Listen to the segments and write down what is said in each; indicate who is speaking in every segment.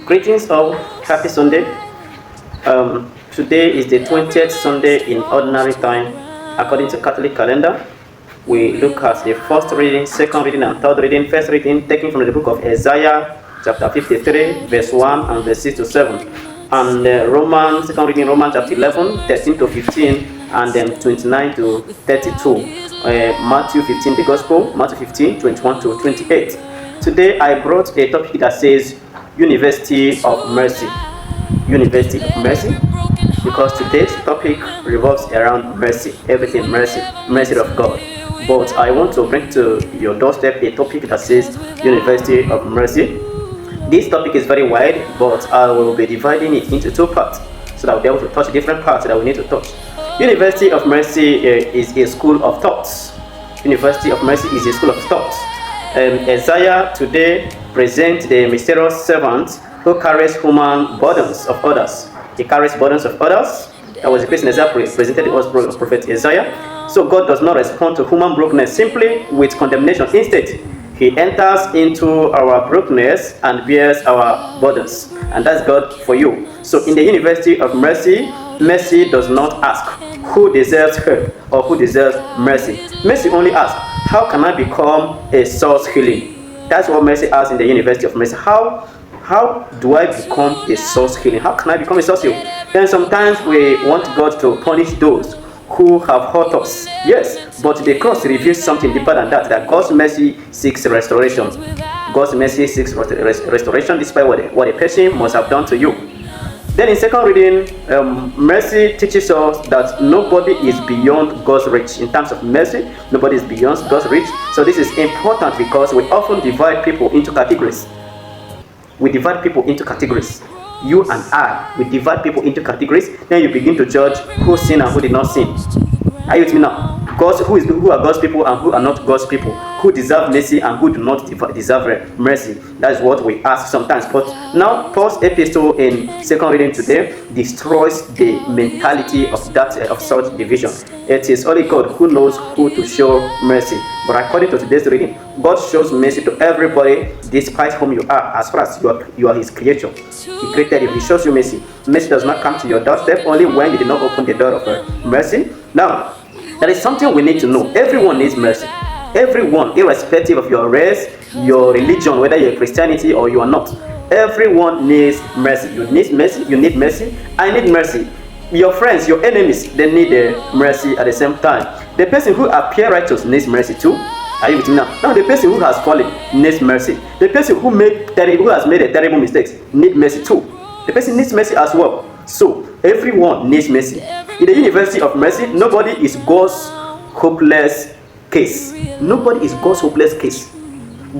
Speaker 1: Greetings all, happy Sunday. Today is the 20th Sunday in ordinary time according to Catholic calendar. We look at the first reading, second reading, and third reading. First reading taken from the book of Isaiah, chapter 53, verse 1 and verse 6 to 7. And second reading, Romans chapter 11, 13 to 15, and then 29 to 32. Matthew 15, the Gospel, Matthew 15, 21 to 28. Today I brought a topic that says University of Mercy. University of Mercy, because today's topic revolves around mercy, everything mercy, mercy of God. But I want to bring to your doorstep a topic that says University of Mercy. This topic is very wide, but I will be dividing it into two parts so that we'll be able to touch different parts that we need to touch. University of Mercy is a school of thoughts. University of Mercy is a school of thoughts. Isaiah today presents the mysterious servant who carries human burdens of others. He carries burdens of others. That was the person Isaiah presented. It was prophet Isaiah. So God does not respond to human brokenness simply with condemnation. Instead, He enters into our brokenness and bears our burdens. And that's God for you. So in the University of Mercy, mercy does not ask who deserves help or who deserves mercy. Mercy only asks, how can I become a source healing? That's what mercy asks in the University of Mercy. How do I become a source healing? How can I become a source healing? Then sometimes we want God to punish those who have hurt us. Yes, but the cross reveals something deeper than that God's mercy seeks restoration. God's mercy seeks restoration despite what a person must have done to you. Then in second reading, mercy teaches us that nobody is beyond God's reach. In terms of mercy, nobody is beyond God's reach. So this is important because we often divide people into categories. We divide people into categories. You and I, we divide people into categories. Then you begin to judge who sinned and who did not sin. Are you with me now? Who are God's people and who are not God's people? Who deserve mercy and who do not deserve mercy? That is what we ask sometimes. But now Paul's epistle in second reading today destroys the mentality of that of such division. It is only God who knows who to show mercy. But according to today's reading, God shows mercy to everybody despite whom you are, as far as you are His creature. He created you. He shows you mercy. Mercy does not come to your doorstep only when you did not open the door of mercy. Now, there is something we need to know. Everyone needs mercy. Everyone, irrespective of your race, your religion, whether you're Christianity or you are not. Everyone needs mercy. You need mercy. You need mercy. I need mercy. Your friends, your enemies, they need mercy at the same time. The person who appears righteous needs mercy too. Are you with me now? Now the person who has fallen needs mercy. The person who has made a terrible mistake needs mercy too. The person needs mercy as well. So everyone needs mercy. In the University of Mercy, nobody is God's hopeless case. Nobody is God's hopeless case.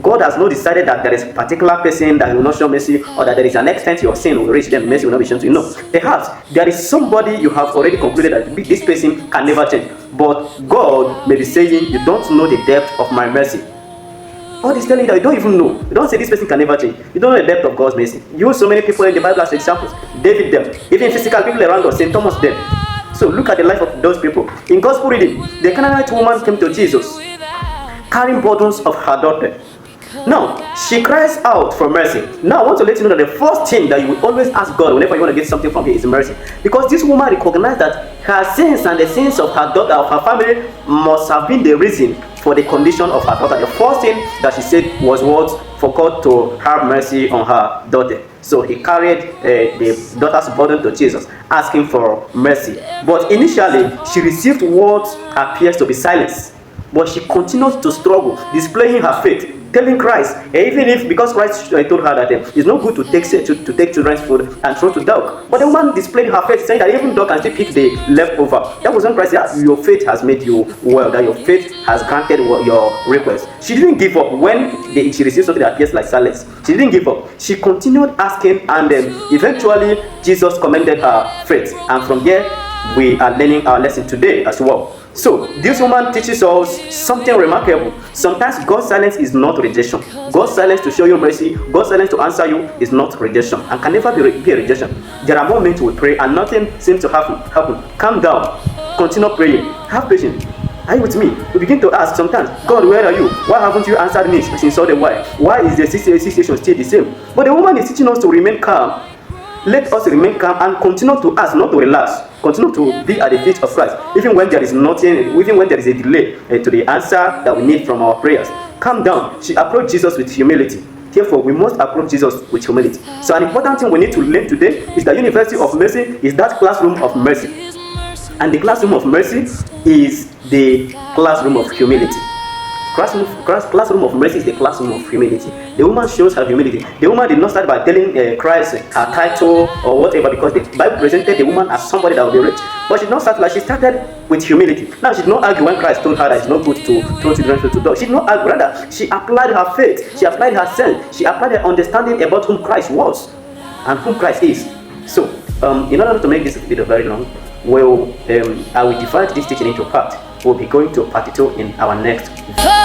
Speaker 1: God has not decided that there is a particular person that will not show mercy, or that there is an extent your sin will reach, then mercy will not be shown to you. No. Perhaps there is somebody you have already concluded that this person can never change. But God may be saying, you don't know the depth of my mercy. God is telling you that you don't even know. You don't say this person can never change. You don't know the depth of God's mercy. You use so many people in the Bible as examples. David them. Even physical people around us. St. Thomas them. So look at the life of those people. In Gospel reading, the Canaanite woman came to Jesus carrying burdens of her daughter. Now, she cries out for mercy. Now, I want to let you know that the first thing that you will always ask God whenever you want to get something from Him is mercy. Because this woman recognized that her sins and the sins of her daughter, of her family, must have been the reason for the condition of her daughter. The first thing that she said was what? For God to have mercy on her daughter. So He carried the daughter's burden to Jesus, asking for mercy. But initially, she received what appears to be silence. But she continued to struggle, displaying her faith, telling Christ, even if, because Christ told her that it's not good to take children's food and throw to dog. But the woman displayed her faith, saying that even dog can still pick the leftover. That was when Christ said, your faith has made you well, that your faith has granted your request. She didn't give up when she received something that appears like silence. She didn't give up. She continued asking, and eventually Jesus commended her faith. And from there, we are learning our lesson today as well. So, this woman teaches us something remarkable. Sometimes God's silence is not rejection. God's silence to show you mercy, God's silence to answer you is not rejection, and can never be a rejection. There are moments we pray and nothing seems to happen. Calm down. Continue praying. Have patience. Are you with me? We begin to ask sometimes, God, where are you? Why haven't you answered me since all the while? Why is the situation still the same? But the woman is teaching us to remain calm. Let us remain calm and continue to ask, not to relax. Continue to be at the feet of Christ, even when there is nothing, even when there is a delay to the answer that we need from our prayers. Calm down. She approached Jesus with humility. Therefore, we must approach Jesus with humility. So an important thing we need to learn today is that University of Mercy is that classroom of mercy. And the classroom of mercy is the classroom of humility. Classroom of mercy is the classroom of humility. The woman shows her humility. The woman did not start by telling Christ her title or whatever, because the Bible presented the woman as somebody that will be rich. But she did not start like she started with humility. Now she did not argue when Christ told her that it's not good to throw children to dogs. She did not argue. Rather, she applied her faith. She applied her sense. She applied her understanding about whom Christ was and whom Christ is. So, in order to make this video very long, I will divide this teaching into parts. We'll be going to part 2 in our next video.